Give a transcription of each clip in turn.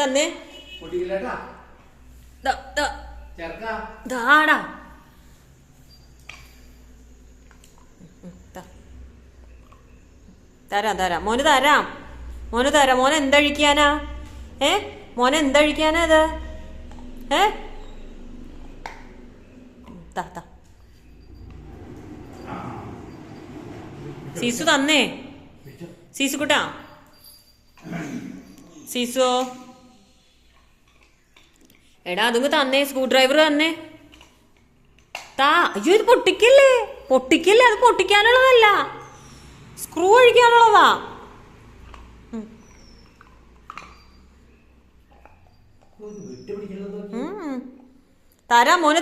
തന്നെ ദാടാ തരാം മോന് തരാം മോനെ എന്തഴിക്കാനാ മോനെ എന്തഴിക്കാനാ അത് സീസു തന്നേ സീസു കുട്ടാ സീസു എടാ അതുങ്ങ് തന്നേ സ്ക്രൂ ഡ്രൈവർ തന്നെ അയ്യോ ഇത് പൊട്ടിക്കല്ലേ അത് പൊട്ടിക്കാനുള്ളതല്ല സ്ക്രൂ അഴിക്കാനുള്ളതാ തരാം മോന്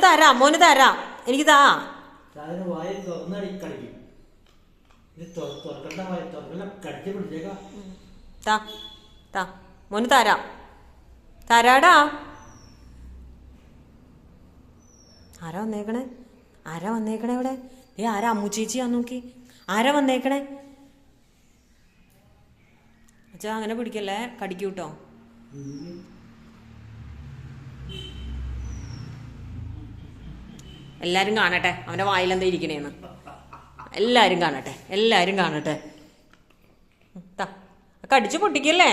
തരാം എനിക്ക് മോന് തരാടാ. ആരാ വന്നേക്കണേ ഇവിടെ? ആരാ? അമ്മു ചേച്ചിയാ നോക്കി. ആരാ വന്നേക്കണേ? അച്ഛാ അങ്ങനെ പിടിക്കല്ലേ, കടിക്കൂട്ടോ. എല്ലാരും കാണട്ടെ അവന്റെ വായിലെന്താ ഇരിക്കണേന്ന്. എല്ലാരും കാണട്ടെ. കടിച്ചു പൊട്ടിക്കല്ലേ.